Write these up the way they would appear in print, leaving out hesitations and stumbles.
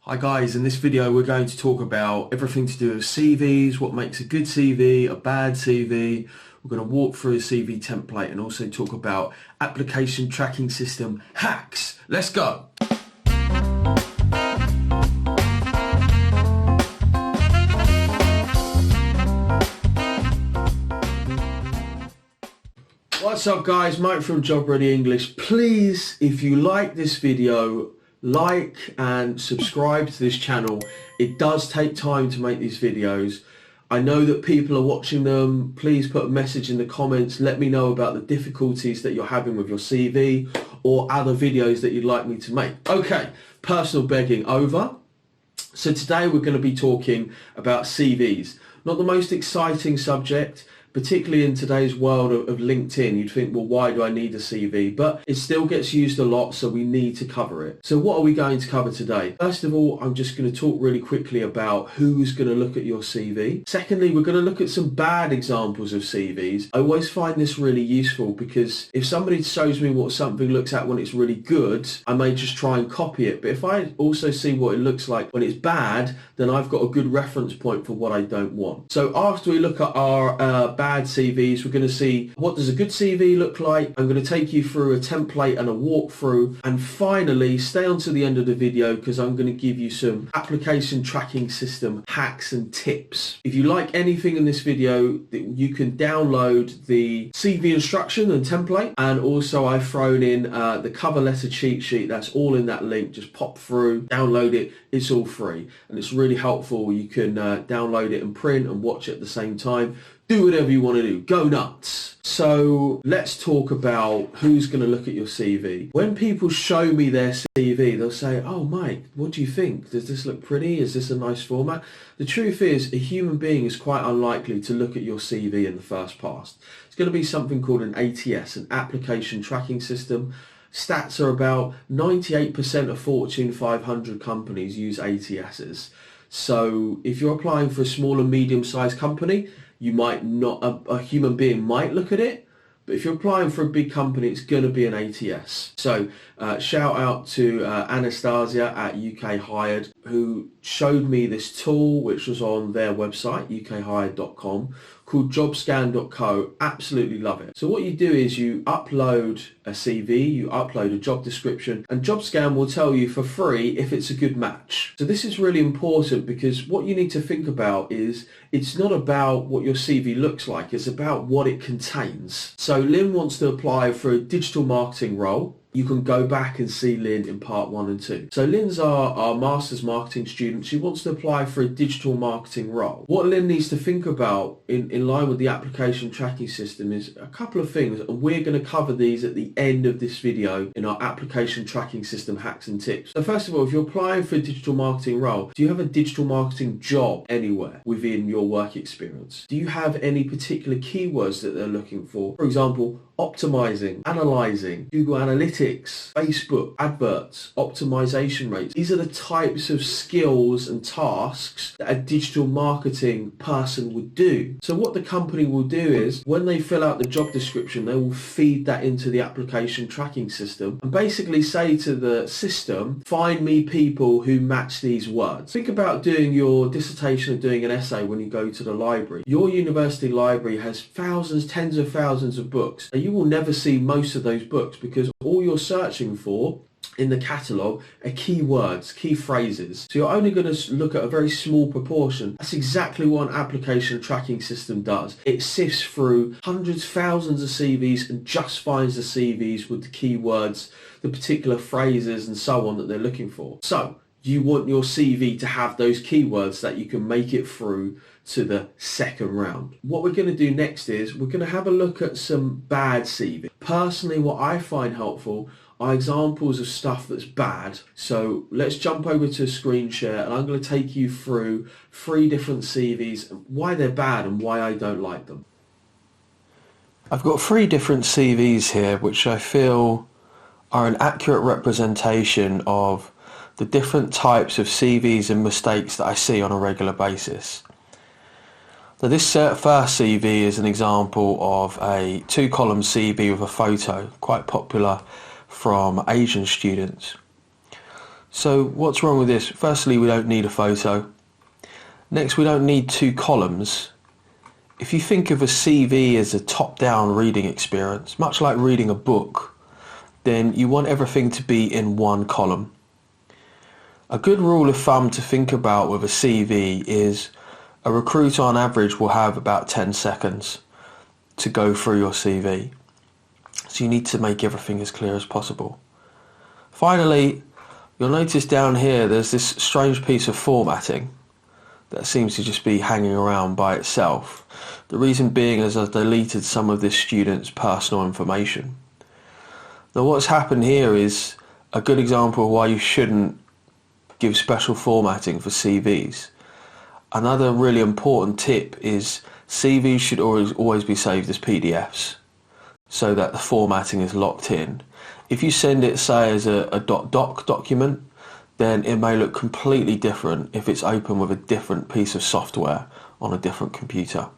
Hi guys, in this video we're going to talk about everything to do with CVs, what makes a good CV, a bad CV. We're going to walk through a CV template and also talk about application tracking system hacks. Let's go! What's up guys, Mike from Job Ready English. Please, if you like this video, like and subscribe to this channel. It does take time to make these videos. I know that people are watching them. Please put a message in the comments. Let me know about the difficulties that you're having with your CV or other videos that you'd like me to make. Okay, personal begging over. So today we're going to be talking about CVs. Not the most exciting subject, particularly in today's world of LinkedIn. You'd think, well, why do I need a CV? But it still gets used a lot, so we need to cover it. So what are we going to cover today? First of all, I'm just going to talk really quickly about who's going to look at your CV. Secondly, we're going to look at some bad examples of CVs. I always find this really useful because if somebody shows me what something looks at when it's really good, I may just try and copy it. But if I also see what it looks like when it's bad, then I've got a good reference point for what I don't want. So after we look at our bad CVs, we're going to see what does a good CV look like. I'm going to take you through a template and a walkthrough, and finally stay on to the end of the video because I'm going to give you some application tracking system hacks and tips. If you like anything in this video, you can download the CV instruction and template, and also I've thrown in the cover letter cheat sheet. That's all in that link. Just pop through, download it. It's all free and it's really helpful. You can download it and print and watch it at the same time. Do whatever you want to do. Go nuts. So let's talk about who's going to look at your CV. When people show me their CV, they'll say, oh Mike, what do you think? Does this look pretty? Is this a nice format? The truth is, a human being is quite unlikely to look at your CV in the first pass. It's going to be something called an ATS, an application tracking system. Stats are about 98% of Fortune 500 companies use ATSs. So if you're applying for a small and medium-sized company, you might not, a human being might look at it, but if you're applying for a big company, it's going to be an ATS. So shout out to Anastasia at UK Hired, who showed me this tool, which was on their website, ukhired.com, called jobscan.co. Absolutely love it. So what you do is you upload a CV, you upload a job description, and JobScan will tell you for free if it's a good match. So this is really important because what you need to think about is it's not about what your CV looks like, it's about what it contains. So Lynn wants to apply for a digital marketing role. You can go back and see Lynn in part 1 and 2. So Lynn's our master's marketing student. She wants to apply for a digital marketing role. What Lynn needs to think about in line with the application tracking system is a couple of things, and we're going to cover these at the end of this video in our application tracking system hacks and tips. So first of all, if you're applying for a digital marketing role, do you have a digital marketing job anywhere within your work experience? Do you have any particular keywords that they're looking for? For example, optimizing, analyzing, Google Analytics, Facebook, adverts, optimization rates. These are the types of skills and tasks that a digital marketing person would do. So what the company will do is when they fill out the job description, they will feed that into the application tracking system and basically say to the system, find me people who match these words. Think about doing your dissertation or doing an essay when you go to the library. Your university library has thousands, tens of thousands of books. And you will never see most of those books because all you're searching for in the catalogue are keywords, key phrases. So you're only going to look at a very small proportion. That's exactly what an application tracking system does. It sifts through hundreds, thousands of CVs and just finds the CVs with the keywords, the particular phrases and so on that they're looking for. So you want your CV to have those keywords that you can make it through to the second round. What we're going to do next is we're going to have a look at some bad CV. Personally, what I find helpful are examples of stuff that's bad. So let's jump over to a screen share and I'm going to take you through 3 different CVs, why they're bad and why I don't like them. I've got 3 different CVs here which I feel are an accurate representation of the different types of CVs and mistakes that I see on a regular basis. So this first CV is an example of a 2-column CV with a photo, quite popular from Asian students. So what's wrong with this? Firstly, we don't need a photo. Next, we don't need two columns. If you think of a CV as a top-down reading experience, much like reading a book, then you want everything to be in one column. A good rule of thumb to think about with a CV is a recruiter on average will have about 10 seconds to go through your CV. So you need to make everything as clear as possible. Finally, you'll notice down here there's this strange piece of formatting that seems to just be hanging around by itself. The reason being is I've deleted some of this student's personal information. Now what's happened here is a good example of why you shouldn't give special formatting for CVs. Another really important tip is CVs should always be saved as PDFs so that the formatting is locked in. If you send it, say, as a .doc document, then it may look completely different if it's open with a different piece of software on a different computer.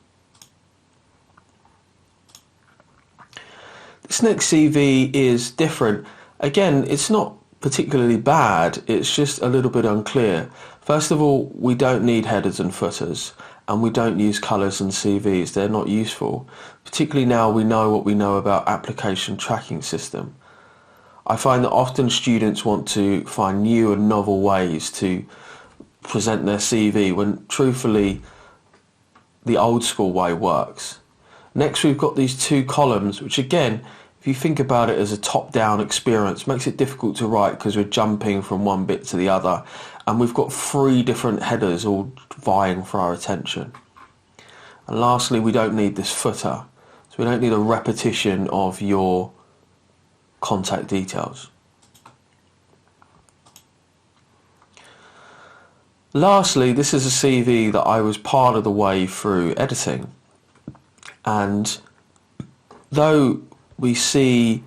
This next CV is different. Again, it's not particularly bad, it's just a little bit unclear. First of all, we don't need headers and footers, and we don't use colours in CVs. They're not useful, particularly now we know what we know about application tracking system. I find that often students want to find new and novel ways to present their CV when truthfully the old school way works. Next, we've got these two columns, which again, if you think about it as a top-down experience, makes it difficult to write because we're jumping from one bit to the other, and we've got three different headers all vying for our attention. And lastly, we don't need this footer, so we don't need a repetition of your contact details. Lastly, this is a CV that I was part of the way through editing, and though we see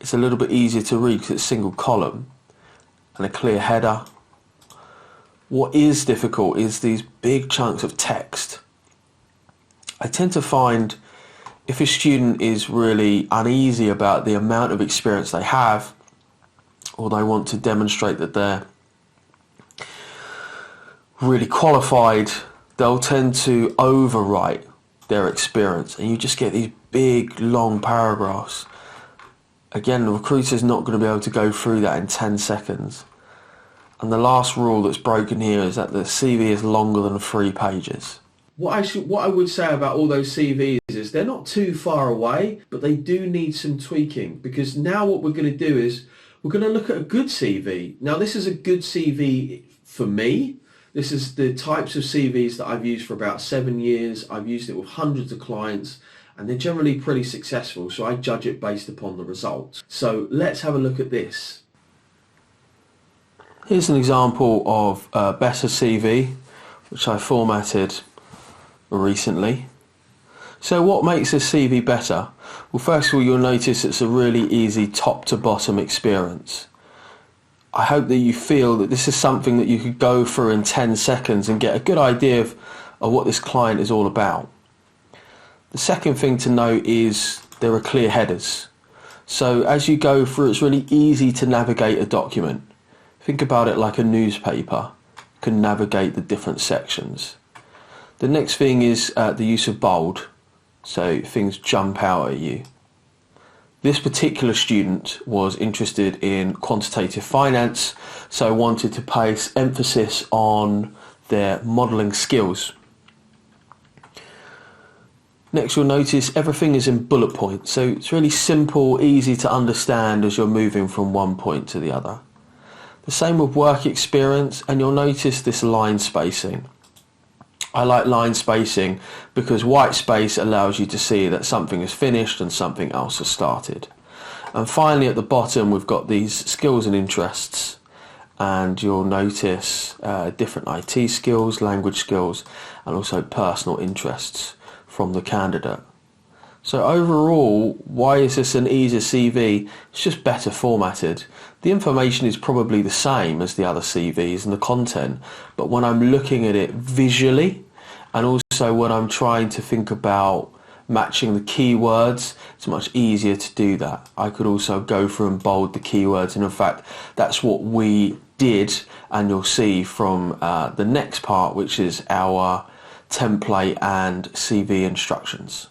it's a little bit easier to read because it's single column and a clear header, what is difficult is these big chunks of text. I tend to find if a student is really uneasy about the amount of experience they have, or they want to demonstrate that they're really qualified, they'll tend to overwrite their experience, and you just get these big long paragraphs. Again, the recruiter's not going to be able to go through that in 10 seconds. And the last rule that's broken here is that the CV is longer than 3 pages. What I would say about all those CVs is they're not too far away, but they do need some tweaking, because now what we're going to do is we're going to look at a good CV. Now this is a good CV for me. This is the types of CVs that I've used for about 7 years. I've used it with hundreds of clients and they're generally pretty successful, so I judge it based upon the results. So let's have a look at this. Here's an example of a better CV which I formatted recently. So what makes a CV better? Well, first of all, you'll notice it's a really easy top to bottom experience. I hope that you feel that this is something that you could go through in 10 seconds and get a good idea of what this client is all about. The second thing to note is there are clear headers. So as you go through, it's really easy to navigate a document. Think about it like a newspaper. You can navigate the different sections. The next thing is the use of bold, so things jump out at you. This particular student was interested in quantitative finance, so wanted to place emphasis on their modelling skills. Next, you'll notice everything is in bullet points, so it's really simple, easy to understand as you're moving from one point to the other. The same with work experience, and you'll notice this line spacing. I like line spacing because white space allows you to see that something is finished and something else has started. And finally at the bottom we've got these skills and interests, and you'll notice different IT skills, language skills, and also personal interests from the candidate. So overall, why is this an easier CV? It's just better formatted. The information is probably the same as the other CVs and the content, but when I'm looking at it visually, and also when I'm trying to think about matching the keywords, it's much easier to do that. I could also go through and bold the keywords, and in fact, that's what we did, and you'll see from the next part, which is our template and CV instructions.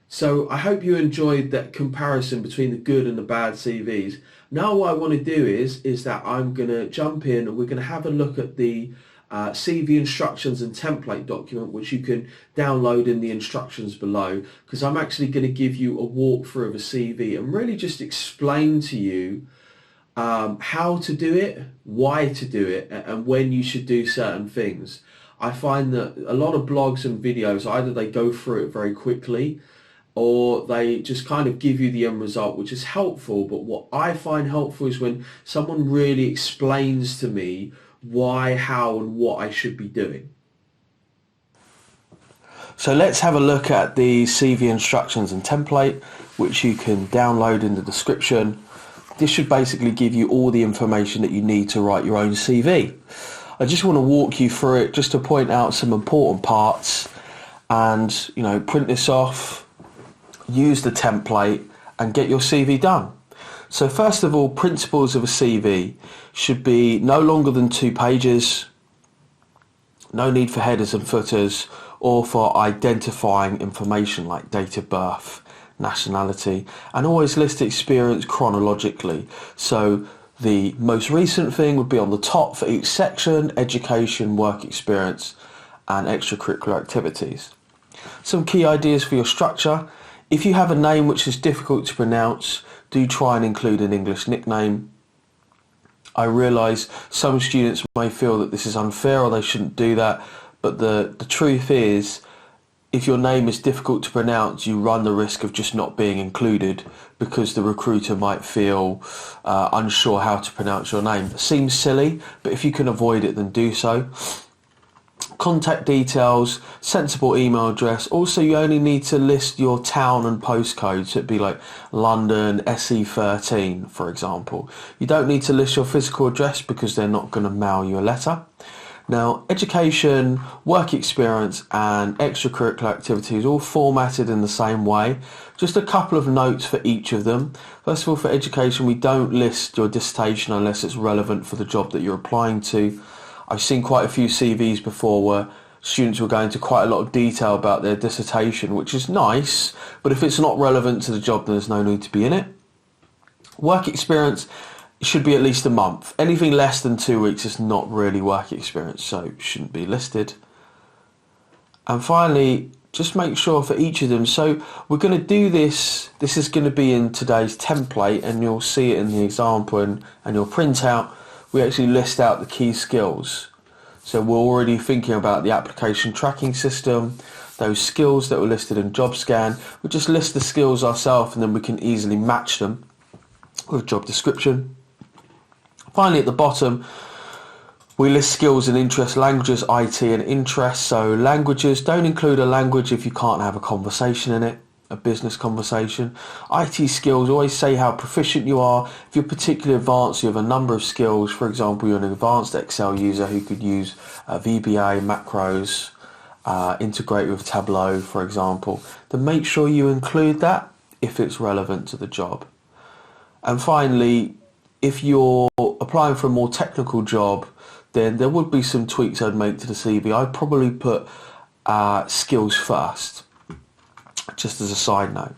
So I hope you enjoyed that comparison between the good and the bad CVs. Now what I want to do is that I'm going to jump in and we're going to have a look at the CV instructions and template document, which you can download in the instructions below, because I'm actually going to give you a walkthrough of a CV and really just explain to you how to do it, why to do it, and when you should do certain things. I find that a lot of blogs and videos, either they go through it very quickly or they just kind of give you the end result, which is helpful. But what I find helpful is when someone really explains to me why, how, and what I should be doing. So let's have a look at the CV instructions and template, which you can download in the description. This should basically give you all the information that you need to write your own CV. I just want to walk you through it just to point out some important parts and, print this off, use the template and get your CV done. So first of all, principles of a CV should be no longer than 2 pages, no need for headers and footers or for identifying information like date of birth, nationality, and always list experience chronologically. So the most recent thing would be on the top for each section: education, work experience and extracurricular activities. Some key ideas for your structure: if you have a name which is difficult to pronounce, do try and include an English nickname. I realise some students may feel that this is unfair or they shouldn't do that, but the truth is, if your name is difficult to pronounce, you run the risk of just not being included because the recruiter might feel unsure how to pronounce your name. It seems silly, but if you can avoid it, then do so. Contact details, sensible email address. Also, you only need to list your town and postcode, so it'd be like London SE13, for example. You don't need to list your physical address because they're not going to mail you a letter. Now, education, work experience and extracurricular activities all formatted in the same way. Just a couple of notes for each of them. First of all, for education, we don't list your dissertation unless it's relevant for the job that you're applying to. I've seen quite a few CVs before where students will go into quite a lot of detail about their dissertation, which is nice, but if it's not relevant to the job, then there's no need to be in it. Work experience should be at least a month. Anything less than 2 weeks is not really work experience, so shouldn't be listed. And finally, just make sure for each of them. So we're going to do this is going to be in today's template, and you'll see it in the example and your printout. We actually list out the key skills. So we're already thinking about the application tracking system, those skills that were listed in JobScan. We just list the skills ourselves and then we can easily match them with job description. Finally, at the bottom, we list skills and interests, languages, IT and interests. So languages, don't include a language if you can't have a conversation in it, a business conversation. IT skills, always say how proficient you are. If you're particularly advanced, you have a number of skills. For example, you're an advanced Excel user who could use VBA, macros, integrate with Tableau, for example. Then make sure you include that if it's relevant to the job. And finally, if you're applying for a more technical job, then there would be some tweaks I'd make to the CV. I'd probably put skills first, just as a side note.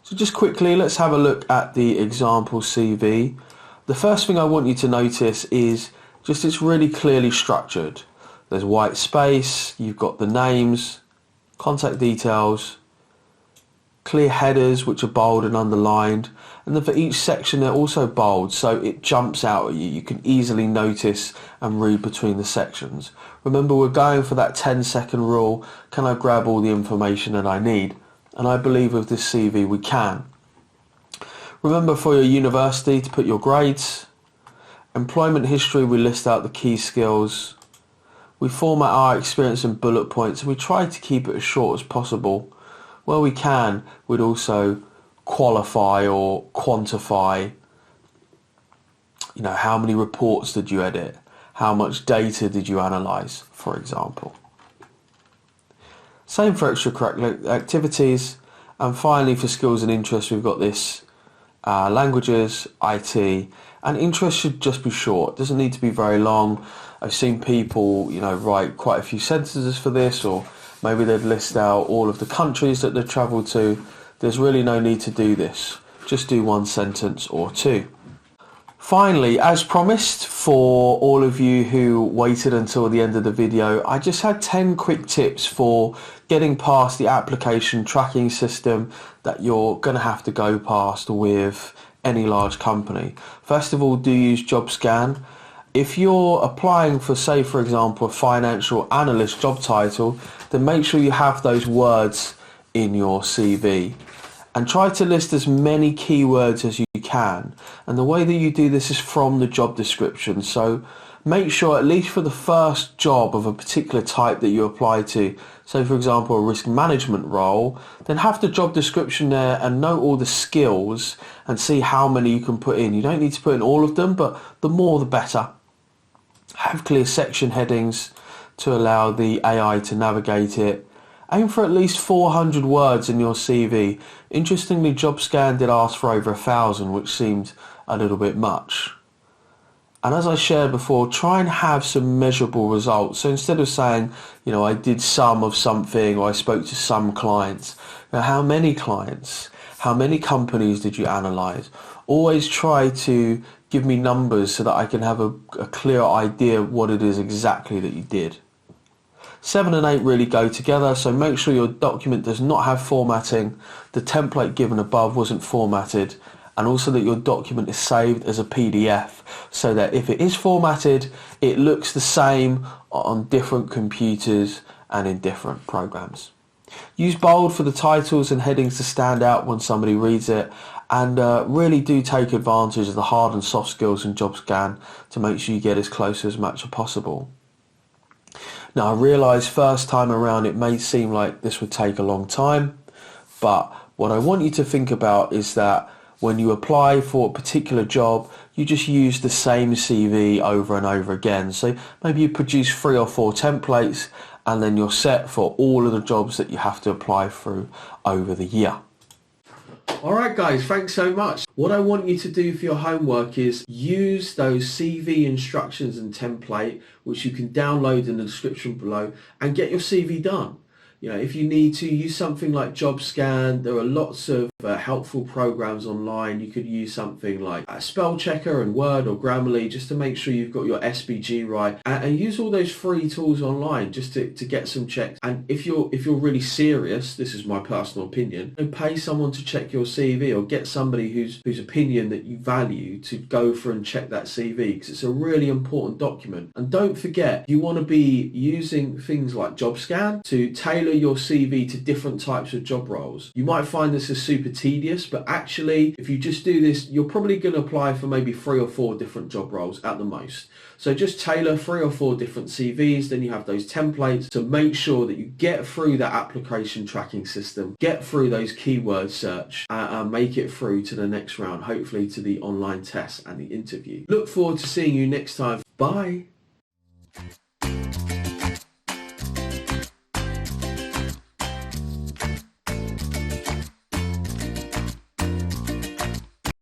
So just quickly, let's have a look at the example CV. The first thing I want you to notice is just it's really clearly structured. There's white space, you've got the names, contact details, clear headers which are bold and underlined, and then for each section they're also bold, so it jumps out at you. You can easily notice and read between the sections. Remember, we're going for that 10-second rule. Can I grab all the information that I need? And I believe with this CV we can. Remember, for your university, to put your grades. Employment history, we list out the key skills. We format our experience in bullet points, and we try to keep it as short as possible. Where we can, we'd also qualify or quantify, how many reports did you edit? How much data did you analyze, for example? Same for extracurricular activities. And finally, for skills and interests, we've got this languages, IT, and interest should just be short. It doesn't need to be very long. I've seen people, write quite a few sentences for this, or maybe they'd list out all of the countries that they've travelled to. There's really no need to do this. Just do one sentence or two. Finally, as promised, for all of you who waited until the end of the video, I just had 10 quick tips for getting past the application tracking system that you're going to have to go past with any large company. First of all, do use JobScan. If you're applying for, say, for example, a financial analyst job title, then make sure you have those words in your CV. And try to list as many keywords as you can. And the way that you do this is from the job description. So make sure, at least for the first job of a particular type that you apply to, say for example a risk management role, then have the job description there and note all the skills and see how many you can put in. You don't need to put in all of them, but the more the better. Have clear section headings to allow the AI to navigate it. Aim for at least 400 words in your CV. Interestingly, JobScan did ask for over 1,000, which seemed a little bit much. And as I shared before, try and have some measurable results. So instead of saying, I did some of something, or I spoke to some clients, how many clients, how many companies did you analyze? Always try to give me numbers so that I can have a clear idea of what it is exactly that you did. 7 and 8 really go together, so make sure your document does not have formatting, the template given above wasn't formatted, and also that your document is saved as a PDF so that if it is formatted, it looks the same on different computers and in different programs. Use bold for the titles and headings to stand out when somebody reads it, and really do take advantage of the hard and soft skills in JobScan to make sure you get as close as much as possible. Now, I realise first time around it may seem like this would take a long time, but what I want you to think about is that when you apply for a particular job, you just use the same CV over and over again. So maybe you produce 3 or 4 templates and then you're set for all of the jobs that you have to apply through over the year. Alright guys, thanks so much. What I want you to do for your homework is use those CV instructions and template, which you can download in the description below, and get your CV done. If you need to, use something like JobScan. There are lots of helpful programs online. You could use something like Spell Checker and Word or Grammarly just to make sure you've got your SVG right, and use all those free tools online just to get some checks. And if you're really serious, this is my personal opinion, then pay someone to check your CV, or get somebody whose opinion that you value to go through and check that CV, because it's a really important document. And don't forget, you want to be using things like JobScan to tailor your CV to different types of job roles. You might find this is super tedious, but actually if you just do this, you're probably going to apply for maybe 3 or 4 different job roles at the most. So just tailor 3 or 4 different CVs, then you have those templates to make sure that you get through that application tracking system, get through those keyword search, and make it through to the next round, hopefully to the online test and the interview. Look forward to seeing you next time. Bye.